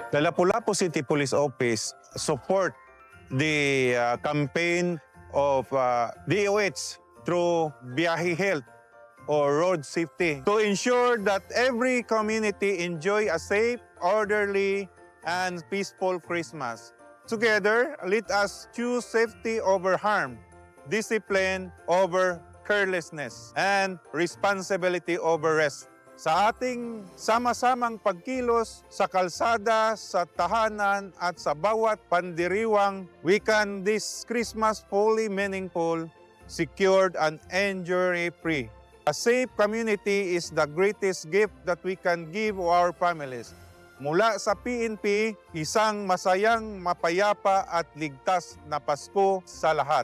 The Lapu-Lapu City Police Office support the campaign of DOH through Biyahe Health or road safety to ensure that every community enjoy a safe, orderly, and peaceful Christmas. Together, let us choose safety over harm, discipline over carelessness, and responsibility over rest. Sa ating sama-samang pagkilos sa kalsada, sa tahanan at sa bawat pandiriwang, we can this Christmas fully meaningful, secured, and injury-free. A safe community is the greatest gift that we can give our families. Mula sa PNP, isang masayang, mapayapa at ligtas na Pasko sa lahat.